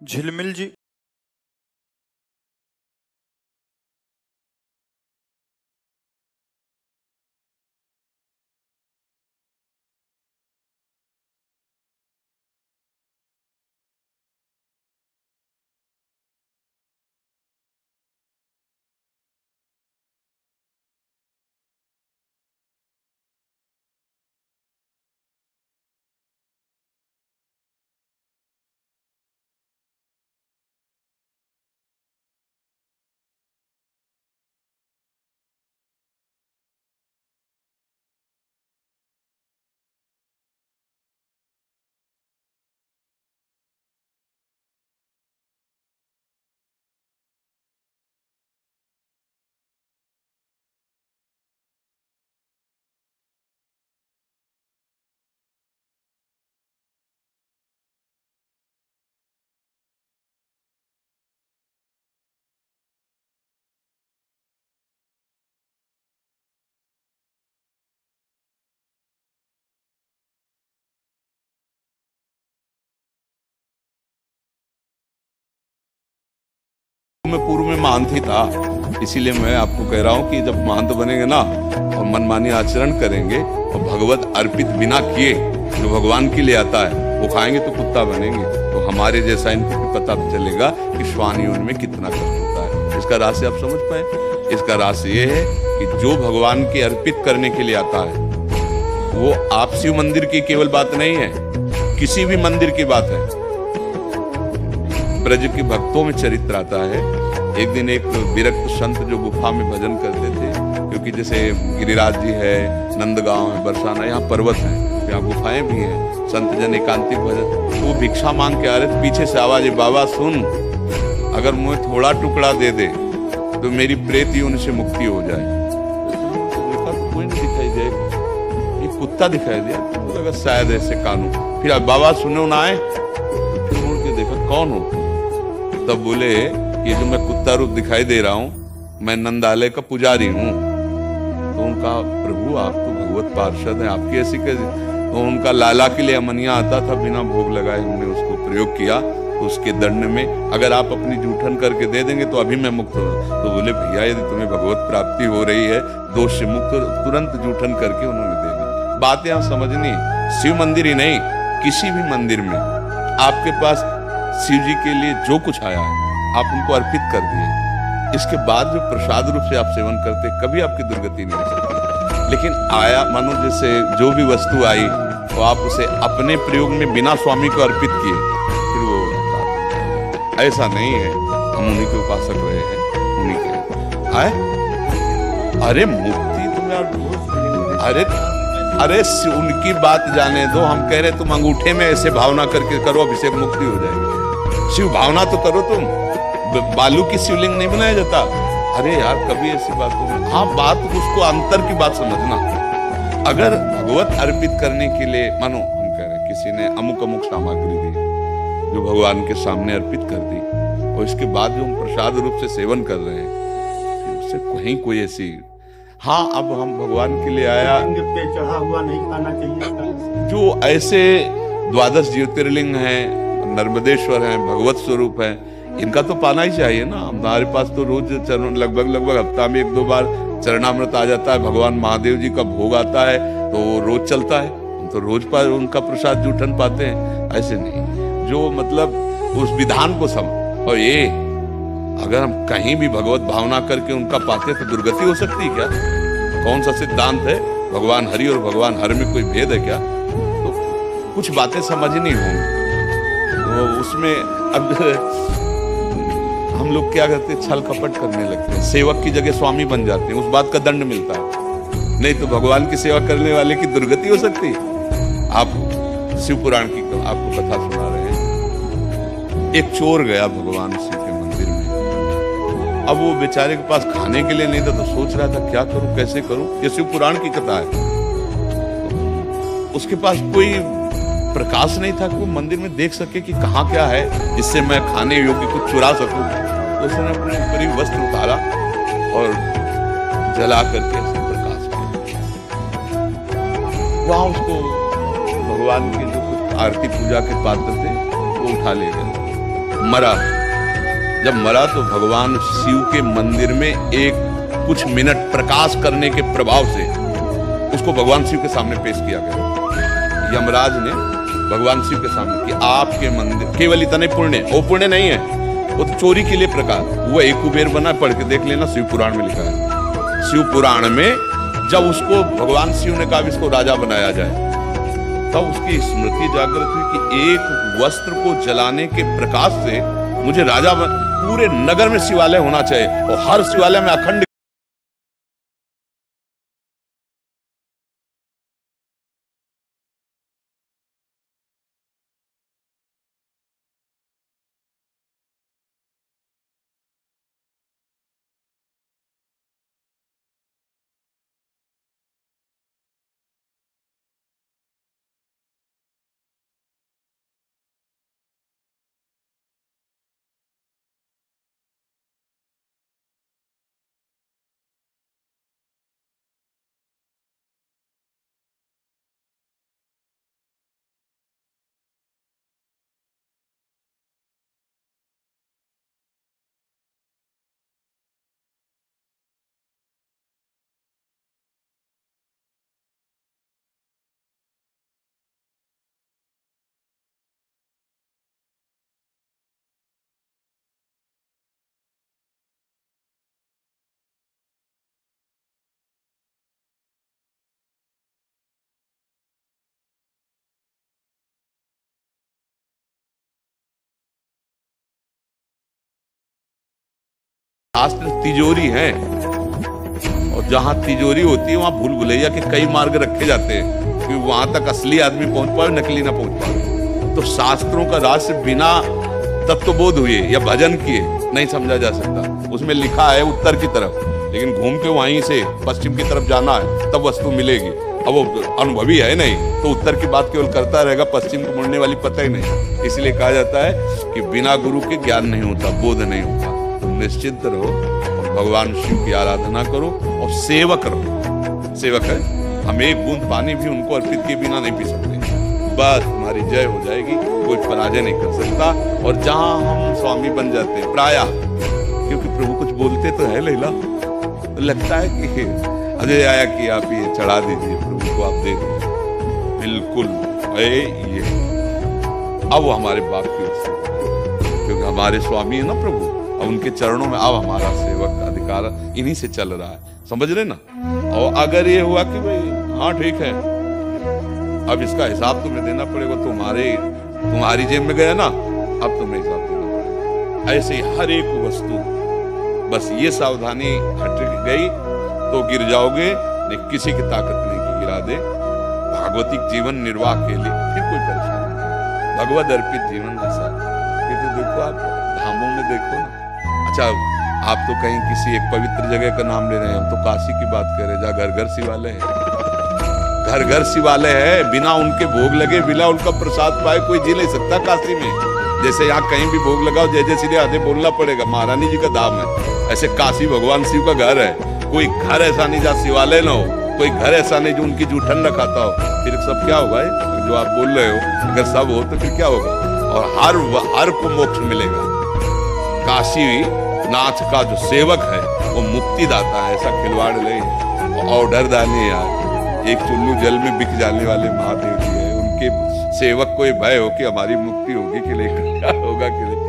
झिलमिल जी। मैं पूर्व में महंत ही था, इसीलिए मैं आपको कह रहा हूँ कि जब महंत बनेंगे ना और मनमानी आचरण करेंगे और भगवत अर्पित बिना किए जो भगवान के लिए आता है वो खाएंगे तो कुत्ता बनेंगे। तो हमारे जैसा इनको भी पता चलेगा कि श्वान योनि में कितना कष्ट होता है। इसका रहस्य आप समझ पाए? इसका रहस्य ये है कि जो भगवान के अर्पित करने के लिए आता है वो आप शिव मंदिर की केवल बात नहीं है, किसी भी मंदिर की बात है। ब्रज के भक्तों में चरित्र आता है। एक दिन एक विरक्त संत जो गुफा में भजन करते थे, क्योंकि जैसे गिरिराज जी है, नंदगांव है, बरसाना, यहाँ पर्वत है, यहाँ गुफाएं भी हैं, संत जन एकांतिक भजन। तो वो भिक्षा मांग के आ रहे थे, पीछे से आवाज है, बाबा सुन, अगर मुझे थोड़ा टुकड़ा दे दे तो मेरी प्रेत योनि से मुक्ति हो जाए। तो देखा तो कोई नहीं दिखाई दे, एक कुत्ता दिखाई दिया, तो लगा शायद ऐसे कानून। फिर बाबा सुनो ना आए, फिर मुड़ के देखा कौन हो, तब बोले ये जो मैं कुत्ता रूप दिखाई दे रहा हूँ मैं नंदालय का पुजारी हूँ। तो उनका प्रभु आप तो भगवत पार्षद हैं, आपकी ऐसी कैसी? तो उनका लाला के लिए अमनिया आता था, बिना भोग लगाए हमने उसको प्रयोग किया। तो उसके दंड में अगर आप अपनी जूठन करके दे देंगे तो अभी मैं मुक्त हो। तो बोले भैया यदि तुम्हें भगवत प्राप्ति हो रही है, दोष से मुक्त, तुरंत जूठन करके उन्होंने दे दी। बात यहाँ समझनी, शिव मंदिर ही नहीं किसी भी मंदिर में आपके पास शिव जी के लिए जो कुछ आया है आप उनको अर्पित कर दिए। इसके बाद जो प्रसाद रूप से आप सेवन करते कभी आपकी दुर्गति नहीं हो सकती। लेकिन आया मानो जैसे जो भी वस्तु आई तो आप उसे अपने प्रयोग में बिना स्वामी को अर्पित किए, फिर वो ऐसा नहीं है। हम उन्हीं के उपासक रहे हैं, उन्हीं के आए। अरे मुक्ति तुम्हें, अरे उनकी बात जाने दो, हम कह रहे तुम अंगूठे में ऐसे भावना करके करो, अभिषेक मुक्ति हो जाएगी। शिव भावना तो करो, तुम बालू की शिवलिंग नहीं बनाया जाता। अरे यार कभी ऐसी बात हो, हाँ बात उसको अंतर की बात समझना। अगर भगवत अर्पित करने के लिए मानो हम कह रहे हैं किसी ने अमुक अमुक सामग्री दी जो भगवान के सामने अर्पित कर दी और इसके बाद जो हम प्रसाद रूप से सेवन कर रहे हैं उससे कहीं कोई ऐसी, हाँ अब हम भगवान के लिए आया पे चढ़ा हुआ नहीं खाना चाहिए। जो ऐसे 12 ज्योतिर्लिंग हैं, नर्मदेश्वर हैं, भगवत स्वरूप हैं, इनका तो पाना ही चाहिए ना। हमारे पास तो रोज चरण लगभग हफ्ता में 1-2 बार चरणामृत आ जाता है, भगवान महादेव जी का भोग आता है तो रोज चलता है, हम तो रोज पर उनका प्रसाद जूठन पाते हैं। ऐसे नहीं, जो मतलब उस विधान को समझ। और ये अगर हम कहीं भी भगवत भावना करके उनका पाते तो दुर्गति हो सकती है क्या? कौन सा सिद्धांत है? भगवान हरि और भगवान हर में कोई भेद है क्या? तो कुछ बातें समझनी होंगी। तो उसमें अब हम लोग क्या करते हैं, छल कपट करने लगते हैं, सेवक की जगह स्वामी बन जाते हैं, उस बात का दंड मिलता है। नहीं तो भगवान की सेवा करने वाले की दुर्गति हो सकती है। आप शिव पुराण की आपको कथा सुना रहे हैं। एक चोर गया भगवान शिव के मंदिर में, अब वो बेचारे के पास खाने के लिए नहीं था तो सोच रहा था क्या करूं, कैसे करूं। ये शिव पुराण की कथा है। उसके पास कोई प्रकाश नहीं था कि वो मंदिर में देख सके कि कहाँ क्या है जिससे मैं खाने योग्य कुछ चुरा सकूं। तो उसने अपने ऊपर ही वस्त्र उतारा और जला करके प्रकाश किया। वहां उसको भगवान के जो कुछ आरती पूजा के पात्र थे वो उठा ले गए। मरा। जब मरा तो भगवान शिव के मंदिर में एक कुछ मिनट प्रकाश करने के प्रभाव से उसको भगवान शिव के सामने पेश किया गया। यमराज ने भगवान शिव के सामने कि आपके मंदिर केवल इतने पुण्य, वो पुण्य नहीं है, वो तो चोरी के लिए प्रकाश। वो एक कुबेर बना, पढ़ के देख लेना, शिव पुराण में लिखा है। शिव पुराण में जब उसको भगवान शिव ने कहा इसको राजा बनाया जाए, तब उसकी स्मृति जागृत हुई कि एक वस्त्र को जलाने के प्रकाश से मुझे राजा पूरे नगर में शिवालय होना चाहिए और हर शिवालय में अखंड शास्त्र तिजोरी है, और जहां तिजोरी होती है वहां भूल भुलैया के कई मार्ग रखे जाते हैं कि वहां तक असली आदमी पहुंच पाए, नकली ना पहुंच पाए। तो शास्त्रों का रहस्य बिना तत्वबोध हुए या भजन किए नहीं समझा जा सकता। उसमें लिखा है उत्तर की तरफ, लेकिन घूम के वहीं से पश्चिम की तरफ जाना है तब वस्तु मिलेगी। अब वो अनुभवी है नहीं तो उत्तर की बात केवल करता रहेगा, पश्चिम को मुड़ने वाली पता ही नहीं। इसलिए कहा जाता है कि बिना गुरु के ज्ञान नहीं होता, बोध नहीं होता। निश्चिंत रहो और भगवान शिव की आराधना करो और सेवक रहो। सेवक है, हम एक बूंद पानी भी उनको अर्पित किए बिना नहीं पी सकते। बस हमारी जय हो जाएगी, कोई पराजय नहीं कर सकता। और जहां हम स्वामी बन जाते हैं प्रायः, क्योंकि प्रभु कुछ बोलते तो है लैला, तो लगता है कि अजय आया कि आप ये चढ़ा दीजिए, प्रभु को आप दे दीजिए। बिल्कुल ये अब हमारे बाप की ओर से, क्योंकि हमारे स्वामी है ना प्रभु, अब उनके चरणों में अब हमारा सेवक का अधिकार इन्हीं से चल रहा है, समझ रहे ना। और अगर ये हुआ कि भाई हाँ ठीक है, अब इसका हिसाब तुम्हें देना पड़ेगा, तुम्हारी जेब में गया ना, अब तुम्हें हिसाब देना पड़ेगा। ऐसे ही हर एक वस्तु, बस ये सावधानी हट गई तो गिर जाओगे, नहीं किसी की ताकत नहीं की गिरा दे। भागवतिक जीवन निर्वाह के लिए फिर कोई परेशानी नहीं, भगवद अर्पित जीवन ऐसा। ये तो देखो आप धामों में देखो ना। अच्छा, आप तो कहीं किसी एक पवित्र जगह का नाम ले रहे हैं, हम तो काशी की बात कर रहे हैं जहाँ घर घर शिवालय है। घर घर शिवालय है, बिना उनके भोग लगे, बिना उनका प्रसाद पाए कोई जी नहीं सकता काशी में। जैसे यहाँ कहीं भी भोग लगाओ जय जय श्री राधे बोलना पड़ेगा, महारानी जी का धाम है, ऐसे काशी भगवान शिव का घर है। कोई घर ऐसा नहीं जहाँ शिवालय ना हो, कोई घर ऐसा नहीं जो उनकी जूठन न खाता हो। फिर सब क्या होगा जो आप बोल रहे हो, अगर सब हो तो फिर क्या होगा। और हर को मोक्ष मिलेगा। काशी नाथ का जो सेवक है वो मुक्तिदाता है, ऐसा खिलवाड़ नहीं। ऑर्डर डाले यार, एक चुल्लू जल में बिक जाने वाले महादेव जी है, उनके सेवक को भय हो कि हमारी मुक्ति होगी कि नहीं, क्या होगा कि नहीं।